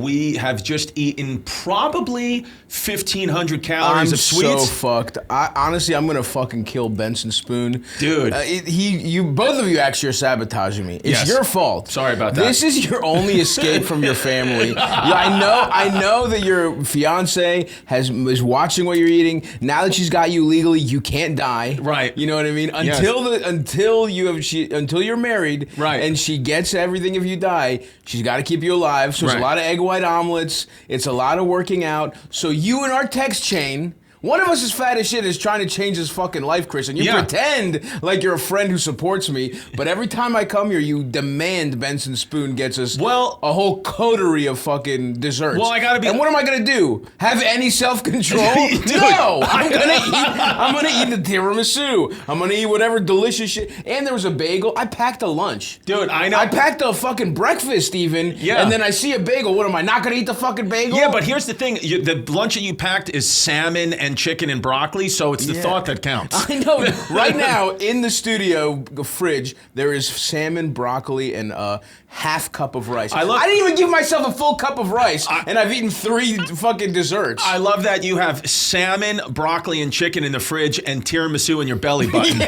we have just eaten probably 1,500 calories of sweets. I'm so fucked. Honestly, I'm gonna fucking kill Benson Spoon, dude. Both of you actually are sabotaging me. It's your fault. Sorry about that. This is your only escape from your family. I know that your fiance is watching what you're eating. Now that she's got you legally, you can't die. Right. You know what I mean? Until you're married. Right. And she gets everything if you die. She's got to keep you alive. So it's a lot of egg white omelets. It's a lot of working out. So you and our text chain. One of us is fat as shit is trying to change his fucking life, Chris, and you pretend like you're a friend who supports me, but every time I come here, you demand Benson Spoon gets us a whole coterie of fucking desserts. Well, I gotta be... And what am I gonna do? Have any self-control? No! I'm gonna eat the tiramisu. I'm gonna eat whatever delicious shit. And there was a bagel. I packed a lunch. Dude, I know. I packed a fucking breakfast even, and then I see a bagel. What am I, not gonna eat the fucking bagel? Yeah, but here's the thing. The lunch that you packed is salmon and chicken and broccoli, so it's the thought that counts. I know. Right now, in the studio fridge, there is salmon, broccoli, and a half cup of rice. I didn't even give myself a full cup of rice, and I've eaten 3 fucking desserts. I love that you have salmon, broccoli, and chicken in the fridge and tiramisu in your belly button.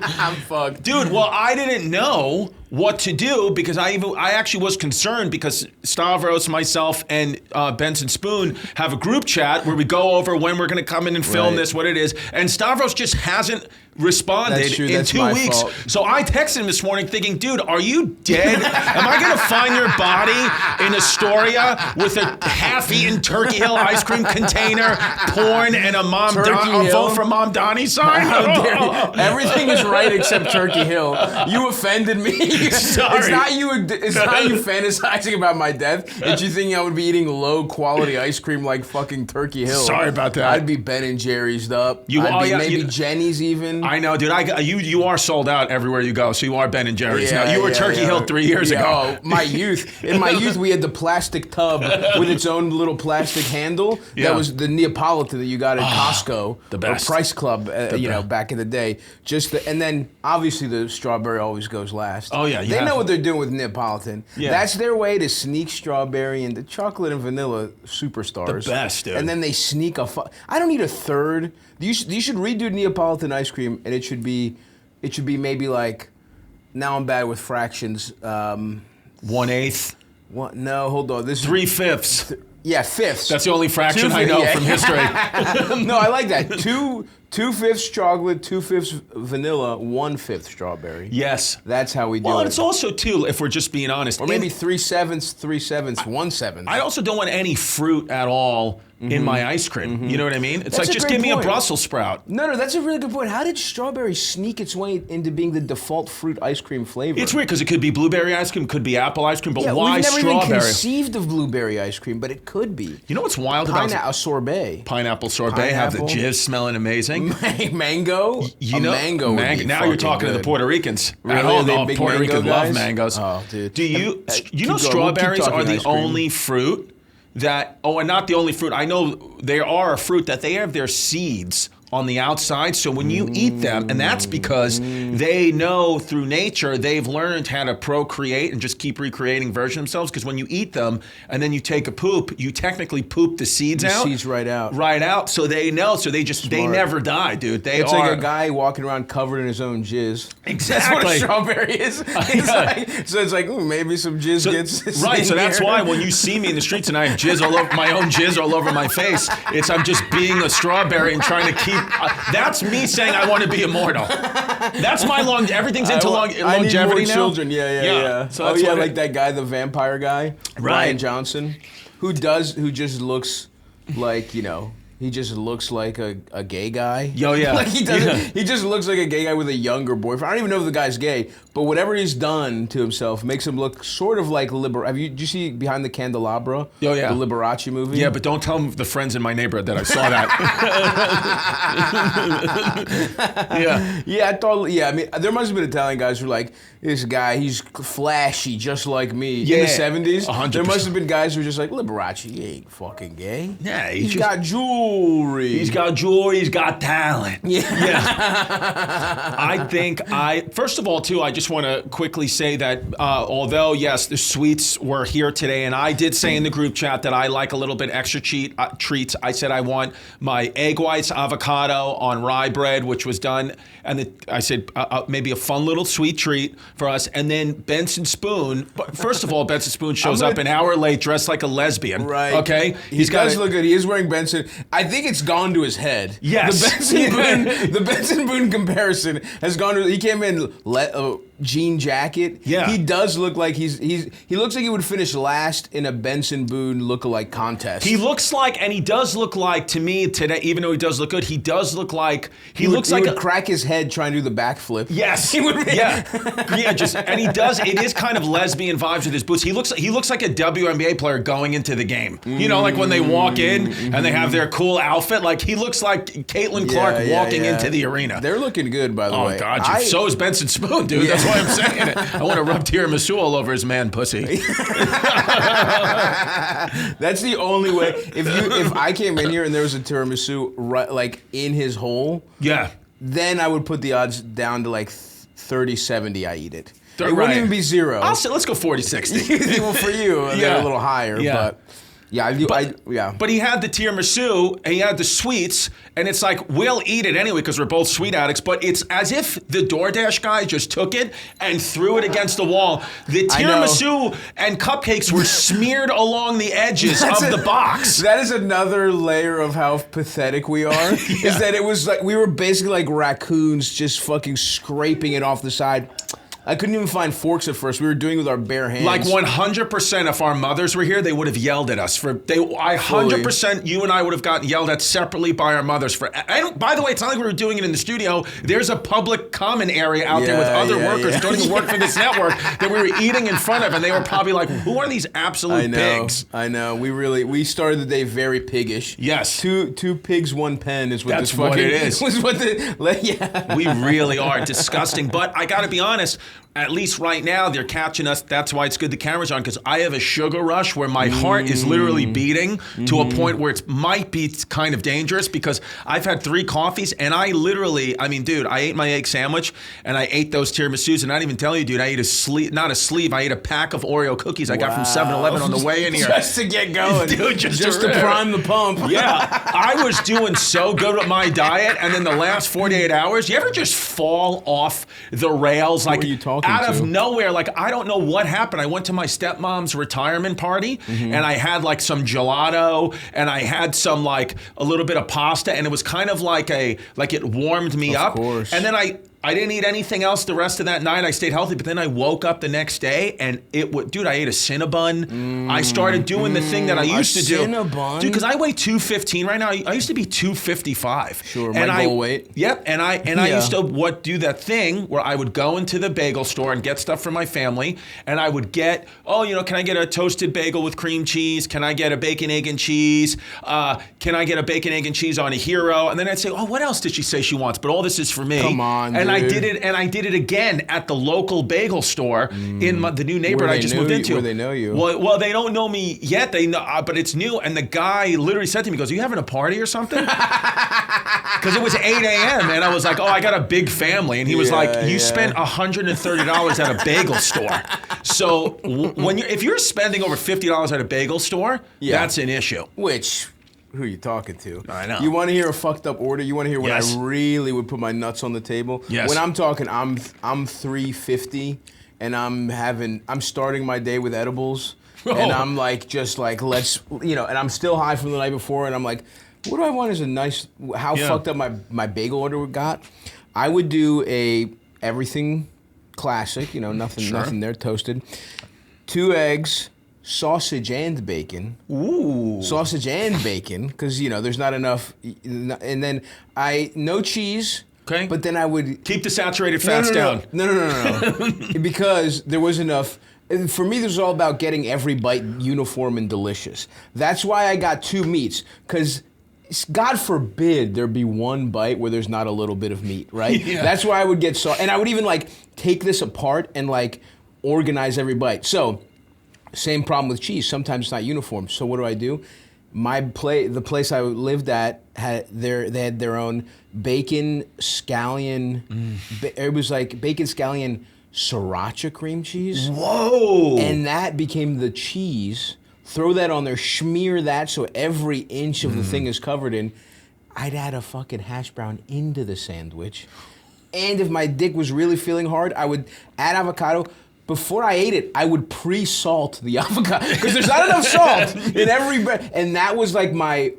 I'm fucked. Dude, well, I didn't know what to do because I actually was concerned because Stavros, myself, and Benson Spoon have a group chat where we go over when we're going to come in and film this, what it is, and Stavros just hasn't responded in 2 weeks. Fault. So I texted him this morning thinking, dude, are you dead? Am I going to find your body in Astoria with a half-eaten Turkey Hill ice cream container, porn, and a vote for Mom Donnie sign? Everything is right except Turkey Hill. You offended me. Sorry. It's not you fantasizing about my death. It's you thinking I would be eating low-quality ice cream like fucking Turkey Hill. Sorry about that. I'd be Ben and Jerry's up. Maybe Jenny's even. I know, dude. You are sold out everywhere you go, so you are Ben and Jerry's now. You were Turkey Hill 3 years ago. Oh, my youth. In my youth, we had the plastic tub with its own little plastic handle. Yeah. That was the Neapolitan that you got at Costco. The best. Or Price Club, back in the day. And then, obviously, the strawberry always goes last. Oh, yeah. They know what they're doing with Neapolitan. Yeah. That's their way to sneak strawberry into chocolate and vanilla superstars. The best, dude. And then they sneak I don't need a third. You should redo Neapolitan ice cream, and it should be maybe like, now I'm bad with fractions. 1/8. What? No, hold on. This 3/5. Yeah, fifths. That's the only fraction I know from history. No, I like that. 2/5 chocolate, 2/5 vanilla, 1/5 strawberry. Yes. That's how we do it. Well, and it's also, too, if we're just being honest. Or maybe 3/7, 1/7. I also don't want any fruit at all in my ice cream. You know what I mean? It's That's like, a just great give me a point. Brussels sprout. No, that's a really good point. How did strawberry sneak its way into being the default fruit ice cream flavor? It's weird because it could be blueberry ice cream, could be apple ice cream, but why we've never strawberry? even conceived of blueberry ice cream, but it could be. You know what's wild about a sorbet? Pineapple sorbet, have the jizz smelling amazing. Mango? Mango. Now you're talking to the Puerto Ricans. Really? At home, They big Puerto Ricans mango love guys? mangoes. Oh, dude. Do you know strawberries are the only fruit that, and not the only fruit, I know they are a fruit that they have their seeds on the outside, so when you eat them, and that's because they know through nature, they've learned how to procreate and just keep recreating versions of themselves, because when you eat them and then you take a poop, you technically poop the seeds out. The seeds right out. Right out, so they know, so they just, they never die, dude. It's like a guy walking around covered in his own jizz. Exactly. That's what a strawberry is. So it's like, ooh, maybe some jizz gets right, so that's why when you see me in the streets and I have jizz all over, my own jizz all over my face, I'm just being a strawberry and trying to keep. That's me saying I want to be immortal. That's my everything's into longevity I need more now. Children, yeah. So like that guy, the vampire guy, right. Brian Johnson, who just looks like, he just looks like a gay guy. Yo, yeah. Like he just looks like a gay guy with a younger boyfriend. I don't even know if the guy's gay, but whatever he's done to himself makes him look sort of like Did you see Behind the Candelabra? Oh, yeah. The Liberace movie? Yeah, but don't tell the friends in my neighborhood that I saw that. Yeah, I mean, there must have been Italian guys who were like, this guy, he's flashy just like me. Yeah, in the 70s, 100%. There must have been guys who were just like, Liberace, he ain't fucking gay. Yeah, he's got jewelry. He's got jewelry, he's got talent. Yeah. I think first of all, too, I just want to quickly say that although, yes, the sweets were here today, and I did say in the group chat that I like a little bit extra treats. I said I want my egg whites, avocado on rye bread, which was done. And I said maybe a fun little sweet treat for us. And then Benson Spoon. But first of all, Benson Spoon shows up an hour late dressed like a lesbian. Right. Okay? He does look good. He is wearing Benson. I think it's gone to his head. Yes. The Benson Boone comparison has gone to. He came in jean jacket. Yeah. He does look like he looks like he would finish last in a Benson Boone lookalike contest. He looks like, and he does look like, to me today, even though he does look good, he does look like he would crack his head trying to do the backflip. Yes. He would. Yeah. And he does. It is kind of lesbian vibes with his boots. He looks like a WNBA player going into the game. You know, like when they walk in and they have their cool outfit. Like he looks like Caitlin Clark walking into the arena. They're looking good, by the way. Oh God, so is Benson Spoon, dude. That's why I'm saying it. I want to rub tiramisu all over his man pussy. That's the only way. If I came in here and there was a tiramisu like in his hole, then I would put the odds down to like 30-70. I eat it. It wouldn't even be 0. I'll say let's go 40-60. Well, for you, they're a little higher, but. But he had the tiramisu, and he had the sweets, and it's like, we'll eat it anyway because we're both sweet addicts, but it's as if the DoorDash guy just took it and threw it against the wall. The tiramisu and cupcakes were smeared along the edges of the box. That is another layer of how pathetic we are, is that it was like, we were basically like raccoons just fucking scraping it off the side. I couldn't even find forks at first. We were doing it with our bare hands. Like 100%, if our mothers were here, they would have yelled at us for. 100%, you and I would have gotten yelled at separately by our mothers for. And by the way, it's not like we were doing it in the studio. There's a public common area out there with other workers who don't even work for this network that we were eating in front of, and they were probably like, "Who are these absolute pigs?" I know. We started the day very piggish. Yes. Two pigs, one pen is what That's this what fucking it is. Was what the We really are disgusting. But I got to be honest. At least right now, they're catching us. That's why it's good the camera's on, because I have a sugar rush where my heart is literally beating to a point where it might be kind of dangerous, because I've had 3 coffees, and I ate my egg sandwich, and I ate those tiramisus, and I didn't even tell you, dude, I ate I ate a pack of Oreo cookies I got from 7-Eleven on the way in here. Just to get going. Dude, just to prime the pump. Yeah. I was doing so good with my diet, and then the last 48 hours, you ever just fall off the rails? Like, who are you talking out of to? nowhere, like I don't know what happened. I went to my stepmom's retirement party, and I had like some gelato, and I had some like a little bit of pasta, and it was kind of like it warmed me up. Of course. And then I didn't eat anything else the rest of that night. I stayed healthy, but then I woke up the next day, and dude, I ate a Cinnabon. I started doing the thing that I used to do. Cinnabon? Dude, because I weigh 215 right now. I used to be 255. Sure, my goal weight. Yep, and I used to do that thing where I would go into the bagel store and get stuff for my family, and I would get, can I get a toasted bagel with cream cheese? Can I get a bacon, egg, and cheese? Can I get a bacon, egg, and cheese on a hero? And then I'd say, what else did she say she wants? But all this is for me. Come on, and dude. I did it again at the local bagel store in the new neighborhood I just moved into. Where they know you. Well, they don't know me yet. They know, but it's new. And the guy literally said to me, he goes, "Are you having a party or something?" Because it was 8 a.m. and I was like, I got a big family. And he was like, "You spent $130 at a bagel store." So if you're spending over $50 at a bagel store, that's an issue. Who are you talking to? I know. You want to hear a fucked up order? You want to hear when Yes. I really would put my nuts on the table? Yes. When I'm talking, I'm 350, and I'm starting my day with edibles, and I'm like, and I'm still high from the night before, and I'm like, what do I want as a nice, fucked up my bagel order got? I would do everything classic, nothing there, toasted. 2 eggs, sausage and bacon. Ooh. Sausage and bacon, because, there's not enough. And then no cheese. Okay. But then I would... Keep the saturated fats down. No. Because there was enough... For me, this was all about getting every bite uniform and delicious. That's why I got 2 meats, because... God forbid there be one bite where there's not a little bit of meat, right? Yeah. That's why I would get and I would even take this apart and organize every bite. So, same problem with cheese. Sometimes it's not uniform. So what do? The place I lived at they had their own bacon scallion. It was like bacon scallion sriracha cream cheese. Whoa! And that became the cheese. Throw that on there, smear that so every inch of the thing is covered in. I'd add a fucking hash brown into the sandwich. And if my dick was really feeling hard, I would add avocado. Before I ate it, I would pre-salt the avocado because there's not enough salt in every bread. And that was like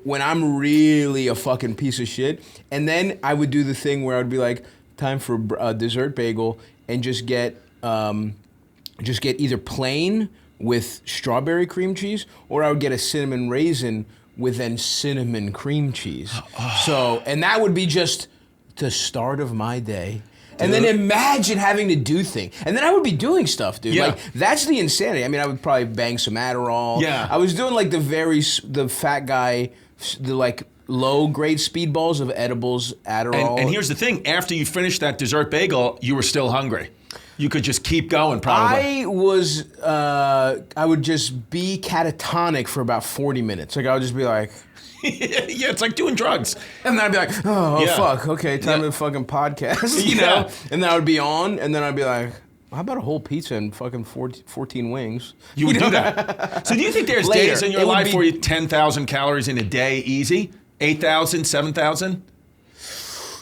when I'm really a fucking piece of shit. And then I would do the thing where I would be like, time for a dessert bagel, and just get either plain with strawberry cream cheese, or I would get a cinnamon raisin with then cinnamon cream cheese. And that would be just the start of my day. And then imagine having to do things. And then I would be doing stuff, dude. Yeah. Like, that's the insanity. I mean, I would probably bang some Adderall. Yeah. I was doing like the fat guy, the like low-grade speedballs of edibles, Adderall. And here's the thing. After you finished that dessert bagel, you were still hungry. You could just keep going, probably. I would just be catatonic for about 40 minutes. Like, I would just be like... Yeah, it's like doing drugs. And then I'd be like, oh fuck, okay, time to fucking podcast, you know? And then I would be on, and then I'd be like, how about a whole pizza and fucking 14 wings? You would do that. So do you think there's days in your life where you 10,000 calories in a day easy? 8,000, 7,000?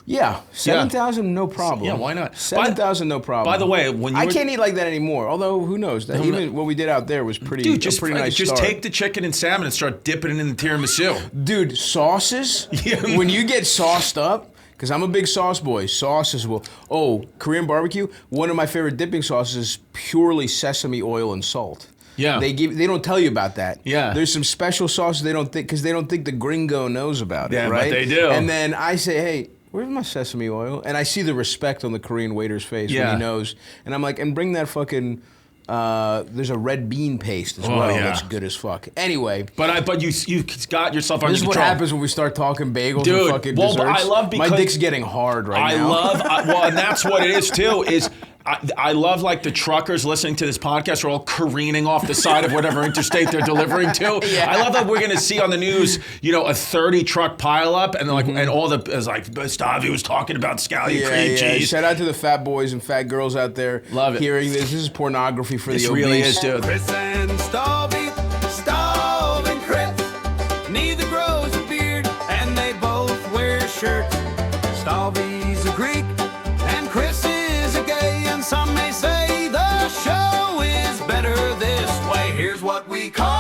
Yeah, 7,000, no problem. Yeah, why not? 7,000, no problem. By the way, I can't eat like that anymore. Although, who knows? Even what we did out there was pretty. Dude, just nice take the chicken and salmon and start dipping it in the tiramisu. Dude, sauces. Yeah. When you get sauced up, because I'm a big sauce boy. Sauces will. Oh, Korean barbecue. One of my favorite dipping sauces is purely sesame oil and salt. Yeah. They don't tell you about that. Yeah. There's some special sauces they don't think, because they don't think the gringo knows about it, right? But they do. And then I say, hey, where's my sesame oil? And I see the respect on the Korean waiter's face when he knows. And I'm like, and bring that fucking, there's a red bean paste as well. Yeah. That's good as fuck. Anyway. But you got yourself under control. This is what happens when we start talking bagels and fucking desserts. But I love because... My dick's getting hard right now. And that's what it is too, is... I love like the truckers listening to this podcast are all careening off the side of whatever interstate they're delivering to. Yeah. I love that we're going to see on the news, a 30 truck pileup and like and all it's like Stavvy was talking about scallion cream cheese. Shout out to the fat boys and fat girls out there. Love it. Hearing this. This is pornography for the obese. This really is, dude. Chris and Stavvy and Chris. Neither grows a beard and they both wear shirts. Stavvy's a Greek and Chris is a gay, and some may say the show is better this way. Here's what we call